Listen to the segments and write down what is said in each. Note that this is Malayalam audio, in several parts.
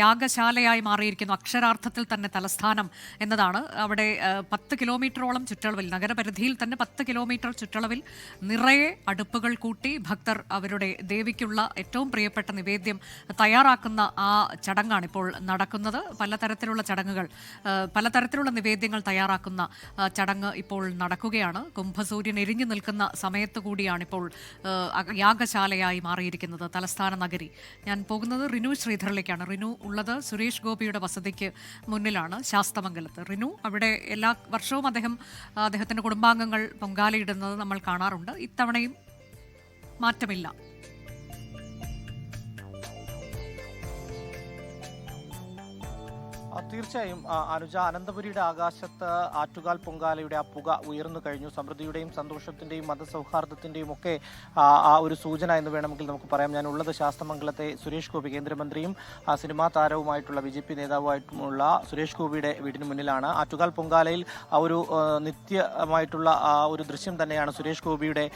യാഗശാലയായി മാറിയിരിക്കുന്നു. അക്ഷരാർത്ഥത്തിൽ തന്നെ തലസ്ഥാനം എന്നതാണ്. അവിടെ 10 കിലോമീറ്ററോളം ചുറ്റളവിൽ, നഗരപരിധിയിൽ തന്നെ 10 കിലോമീറ്റർ ചുറ്റളവിൽ നിറയെ അടുപ്പുകൾ കൂട്ടി ഭക്തർ അവരുടെ ദേവിക്കുള്ള ഏറ്റവും പ്രിയപ്പെട്ട നിവേദ്യം തയ്യാറാക്കുന്ന ആ ചടങ്ങാണ് ഇപ്പോൾ നടക്കുന്നത്. പലതരത്തിലുള്ള ചടങ്ങുകൾ, പലതരത്തിലുള്ള നിവേദ്യങ്ങൾ തയ്യാറാക്കുന്ന ചടങ്ങ് ഇപ്പോൾ നടക്കുകയാണ്. കുംഭസൂര്യൻ എരിഞ്ഞു നിൽക്കുന്ന സമയത്ത് കൂടിയാണ് ഇപ്പോൾ യാഗശാലയായി മാറിയിരിക്കുന്നത് തലസ്ഥാന നഗരി. ഞാൻ പോകുന്നത് റിനു ശ്രീധറിലേക്കാണ്. റിനു ഉള്ളത് സുരേഷ് ഗോപിയുടെ വസതിക്ക് മുന്നിലാണ്, ശാസ്തമംഗലത്ത്. റിനു, അവിടെ എല്ലാ വർഷവും അദ്ദേഹത്തിന്റെ കുടുംബാംഗങ്ങൾ പൊങ്കാലയിടുന്നത് നമ്മൾ കാണാറുണ്ട്. ഇത്തവണയും മാറ്റമില്ല. തീർച്ചയായും അനുജ, അനന്തപുരിയുടെ ആകാശത്ത് ആറ്റുകാൽ പൊങ്കാലയുടെ ആ പുക ഉയർന്നു കഴിഞ്ഞു. സമൃദ്ധിയുടെയും സന്തോഷത്തിന്റെയും മതസൗഹാർദ്ദത്തിന്റെയും ഒക്കെ ആ ഒരു സൂചന എന്ന് വേണമെങ്കിൽ നമുക്ക് പറയാം. ഞാൻ ഉള്ളത് ശാസ്തമംഗലത്തെ സുരേഷ് ഗോപി, കേന്ദ്രമന്ത്രിയും സിനിമാ താരവുമായിട്ടുള്ള BJP നേതാവുമായിട്ടുള്ള സുരേഷ് ഗോപിയുടെ വീടിന് മുന്നിലാണ്. ആറ്റുകാൽ പൊങ്കാലയിൽ ആ ഒരു നിത്യമായിട്ടുള്ള ആ ഒരു ദൃശ്യം തന്നെയാണ് സുരേഷ് ഗോപിയുടെ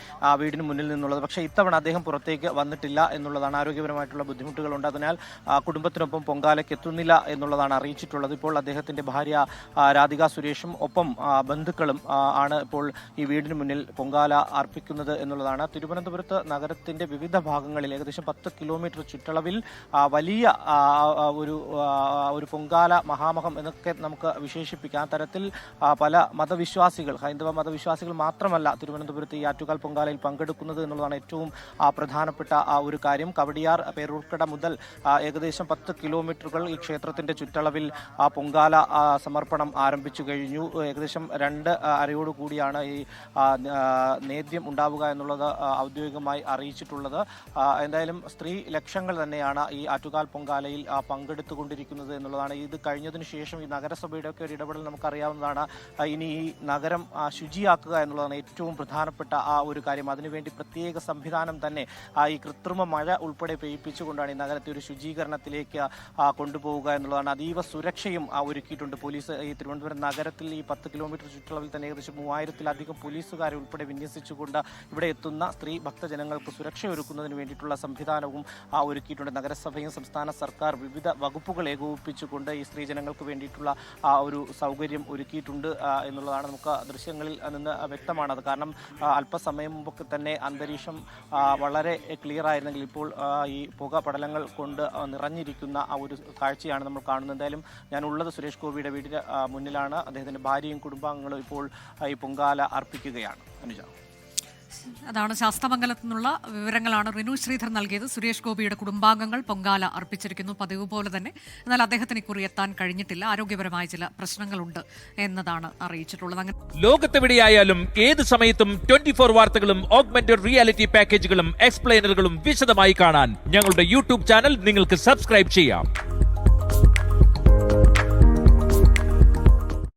വീടിന് മുന്നിൽ നിന്നുള്ളത്. പക്ഷേ ഇത്തവണ അദ്ദേഹം പുറത്തേക്ക് വന്നിട്ടില്ല എന്നുള്ളതാണ്. ആരോഗ്യപരമായിട്ടുള്ള ബുദ്ധിമുട്ടുകളുണ്ട്, അതിനാൽ കുടുംബത്തിനൊപ്പം പൊങ്കാലയ്ക്ക് എത്തുന്നില്ല എന്നുള്ളതാണ് അറിയിച്ചിട്ടുള്ളത്. ഇപ്പോൾ അദ്ദേഹത്തിന്റെ ഭാര്യ രാധിക സുരേഷും ഒപ്പം ബന്ധുക്കളും ആണ് ഇപ്പോൾ ഈ വീടിന് മുന്നിൽ പൊങ്കാല അർപ്പിക്കുന്നത് എന്നുള്ളതാണ്. തിരുവനന്തപുരത്ത് നഗരത്തിന്റെ വിവിധ ഭാഗങ്ങളിൽ ഏകദേശം 10 കിലോമീറ്റർ ചുറ്റളവിൽ വലിയ ഒരു പൊങ്കാല മഹാമഹം എന്നൊക്കെ നമുക്ക് വിശേഷിപ്പിക്കാം. തരത്തിൽ പല മതവിശ്വാസികൾ, ഹൈന്ദവ മതവിശ്വാസികൾ മാത്രമല്ല തിരുവനന്തപുരത്ത് ഈ ആറ്റുകാൽ പൊങ്കാലയിൽ പങ്കെടുക്കുന്നത് എന്നുള്ളതാണ് ഏറ്റവും പ്രധാനപ്പെട്ട ഒരു കാര്യം. കവടിയാർ പേരൂർക്കട മുതൽ ഏകദേശം 10 കിലോമീറ്ററുകൾ ഈ ക്ഷേത്രത്തിന്റെ ചുറ്റളവിൽ ആ പൊങ്കാല സമർപ്പണം ആരംഭിച്ചു കഴിഞ്ഞു. ഏകദേശം 2:30 കൂടിയാണ് ഈ നേദ്യം ഉണ്ടാവുക എന്നുള്ളത് ഔദ്യോഗികമായി അറിയിച്ചിട്ടുള്ളത്. എന്തായാലും സ്ത്രീ ലക്ഷങ്ങൾ തന്നെയാണ് ഈ ആറ്റുകാൽ പൊങ്കാലയിൽ പങ്കെടുത്തുകൊണ്ടിരിക്കുന്നത് എന്നുള്ളതാണ്. ഇത് കഴിഞ്ഞതിന് ശേഷം ഈ നഗരസഭയുടെ ഒക്കെ ഒരു ഇടപെടൽ നമുക്കറിയാവുന്നതാണ്. ഇനി ഈ നഗരം ശുചിയാക്കുക എന്നുള്ളതാണ് ഏറ്റവും പ്രധാനപ്പെട്ട ആ ഒരു കാര്യം. അതിനുവേണ്ടി പ്രത്യേക സംവിധാനം തന്നെ ഈ കൃത്രിമ മഴ ഉൾപ്പെടെ പെയ്യിപ്പിച്ചുകൊണ്ടാണ് ഈ നഗരത്തെ ഒരു ശുചീകരണത്തിലേക്ക് കൊണ്ടുപോവുക എന്നുള്ളതാണ്. അതീവ സുരക്ഷയും ഒരുക്കിയിട്ടുണ്ട് പോലീസ്. ഈ തിരുവനന്തപുരം നഗരത്തിൽ ഈ 10 കിലോമീറ്റർ ചുറ്റളവിൽ തന്നെ ഏകദേശം 3000-ലധികം പോലീസുകാരെ ഉൾപ്പെടെ വിന്യസിച്ചുകൊണ്ട് ഇവിടെ എത്തുന്ന സ്ത്രീ ഭക്തജനങ്ങൾക്ക് സുരക്ഷ ഒരുക്കുന്നതിന് വേണ്ടിയിട്ടുള്ള സംവിധാനവും ഒരുക്കിയിട്ടുണ്ട്. നഗരസഭയും സംസ്ഥാന സർക്കാർ വിവിധ വകുപ്പുകൾ ഏകോപിപ്പിച്ചുകൊണ്ട് ഈ സ്ത്രീജനങ്ങൾക്ക് വേണ്ടിയിട്ടുള്ള ഒരു സൗകര്യം ഒരുക്കിയിട്ടുണ്ട് എന്നുള്ളതാണ് നമുക്ക് ദൃശ്യങ്ങളിൽ നിന്ന് വ്യക്തമാണത്. കാരണം അല്പസമയം മുമ്പൊക്കെ തന്നെ അന്തരീക്ഷം വളരെ ക്ലിയർ ആയിരുന്നെങ്കിൽ ഇപ്പോൾ ഈ പുക പടലങ്ങൾ കൊണ്ട് നിറഞ്ഞിരിക്കുന്ന ആ ഒരു കാഴ്ചയാണ് നമ്മൾ കാണുന്നത്. എന്തായാലും ഞാൻ ഉള്ളത് സുരേഷ് ഗോപിയുടെ വീടിന് മുന്നിലാണ്. അദ്ദേഹത്തിന്റെ ഭാര്യയും കുടുംബാംഗങ്ങളും ഇപ്പോൾ ഈ പൊങ്കാല അർപ്പിക്കുകയാണ്. അനുജ, അതാണ് ശാസ്തമംഗലത്തു നിന്നുള്ള വിവരങ്ങളാണ് റിനു ശ്രീധർ നൽകിയത്. സുരേഷ് ഗോപിയുടെ കുടുംബാംഗങ്ങൾ പൊങ്കാല അർപ്പിച്ചിരിക്കുന്നു പതിവ് പോലെ തന്നെ. എന്നാൽ അദ്ദേഹത്തിന് ഇക്കുറി എത്താൻ കഴിഞ്ഞിട്ടില്ല, ആരോഗ്യപരമായ ചില പ്രശ്നങ്ങളുണ്ട് എന്നതാണ് അറിയിച്ചിട്ടുള്ളത്. ലോകത്തെവിടെയായാലും ഏത് സമയത്തും 24 വാർത്തകളും ഓഗ്മെന്റഡ് റിയാലിറ്റി പാക്കേജുകളും എക്സ്പ്ലെയിനറുകളും വിശദമായി കാണാൻ ഞങ്ങളുടെ YouTube ചാനൽ നിങ്ങൾക്ക് സബ്സ്ക്രൈബ് ചെയ്യാം.